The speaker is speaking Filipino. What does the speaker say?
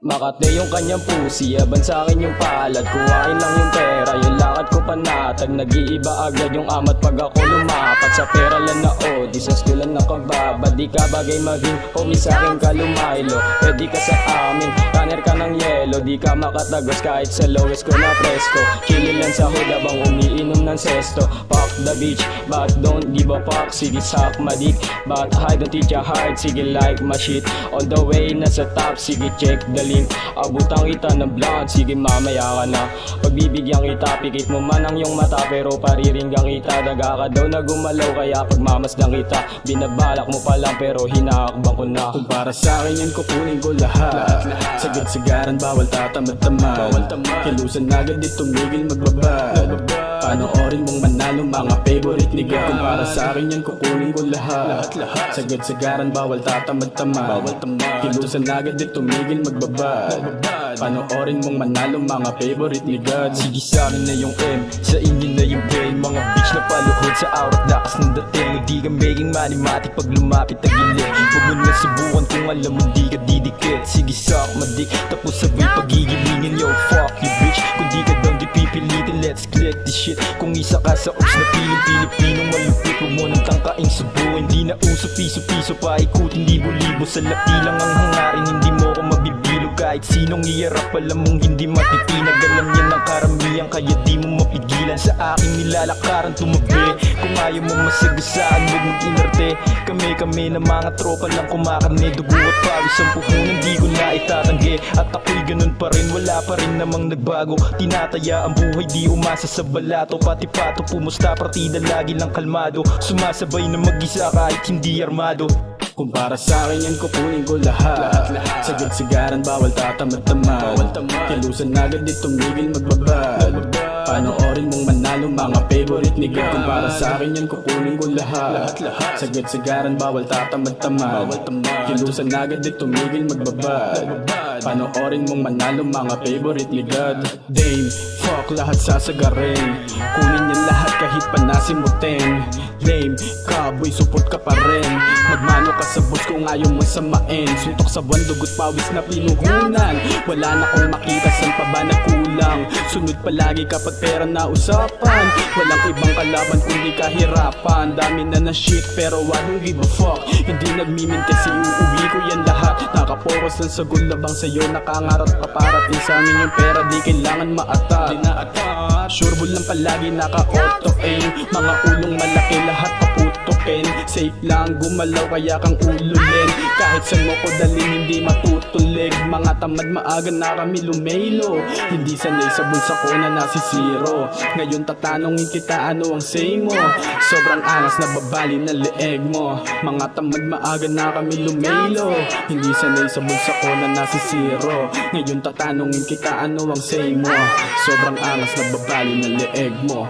Makate yung kanyang pusi, aban sa akin yung palad. Kuhain lang yung pera, yung lakad ko panatag. Nag-iiba agad yung amat pag ako lumapat. Sa pera lang na di sa skulan nakababa. Di ka bagay maging homie sa akin ka lumaylo. Pwede ka sa amin, runner ka ng yelo. Di ka makatagos kahit sa lowest ko na presko. Chillin lang sa hood habang umiinom ng sesto. Fuck the beach, but don't give a fuck. Sige suck my dick, but I don't teach ya hard. Sige like my shit, all the way nasa top. Sige check the link, abutan kita ng vlog. Sige mamaya ka na, pagbibigyan kita. Pikit mo man ang iyong mata pero pariringgang kita. Daga ka daw na gumalaw kaya pagmamasdan kita. Binabalak mo pa lang pero hinahakbang ko na. Kung para sa akin yan kukunin ko lahat. Sagad-sagaran bawal tatamad-tamad. Kilusan agad di tumigil magbaba. Panoorin mong manalo mga favorite nigga. Kung para sa akin yan kukunin ko lahat. Sagad-sagaran bawal tatamad-tamad. Kilusan agad di tumigil magbaba. Panoorin mong manalo mga favorite nigga. Sige sa amin na yung M, sa inyo na yung brain. Mga bitch na paluhod sa aurat lakas ng dating. Hindi ka making manimatic pag lumapit na gilid. Huwag mo na subukan kung alam mo di ka didikit. Sige suck madik, tapos sabay pagigilingin. Yo fuck you bitch, kung di ka down di pipilitin. Let's click this shit. Kung isa ka sa ops na piling Pilipinong malupit, huwag mo nang tangkaing subuhin. Hindi na uso piso-piso pa ikutin libo-libo. Sa lapi lang ang hangarin, hindi mo ko mabibilog. Kahit sinong iharap alam mong hindi matitinag. Alam yan ng karamihan kaya di mo mapigilan. Sa aking nilalakaran tumabi. Kung ayaw mo masagasaan, huwag mag-inarte. Kami na mga tropa lang kumakarne. Dugo at pawis ang puhunan, di ko na itatanggi. At ako'y ganun pa rin, wala pa rin namang nagbago. Tinataya ang buhay, di umasa sa balato. Pati pato, pumusta partida, lagi lang kalmado. Sumasabay na mag-isa kahit hindi armado. Kung para sa akin yan kukunin ko lahat. Sagad-sagaran bawal tatamad-tamad. Kilusan agad di tumigil magbaba. Panoorin mong manalo mga favorite nigga. Kung para sa akin yan kukunin ko lahat. Sagad-sagaran bawal tatamad-tamad. Kilusan agad di tumigil magbaba. Panoorin mong manalo mga favorite nigga. Dame, fuck lahat sasagarin. Kunin yan lahat kahit panasimutin. Lame, cowboy support ka pa rin. Magmano ka sa boss kung ayaw mo samain. Suntok sa buwan, dugot pawis na pinuhunan. Wala na kong makita, saan pa ba nagkulang. Sunod palagi kapag pera na usapan. Walang ibang kalaban kundi kahirapan. Dami na na shit pero I don't give a fuck. Hindi nagmimin kasi uuwi ko yan lahat. Nakapokus lang sa gulabang sa'yo. Nakangarap ka parating sa amin yung pera. Di kailangan ma-attack. Sureball lang palagi naka-auto aim. Mga ulong malaki lahat paputokin. Safe lang gumalaw kaya kang ululin. Kahit saan mo ko dalhin hindi matutulig. Mga tamad maaga na kami lumelo. Hindi sanay sa bulsa ko na nasisiro. Ngayon tatanungin kita ano ang say mo. Sobrang angas na babali na leeg mo. Mga tamad maaga na kami lumelo. Hindi sanay sa bulsa ko na nasisiro. Ngayon tatanungin kita ano ang say mo. Sobrang angas na babali na leeg mo.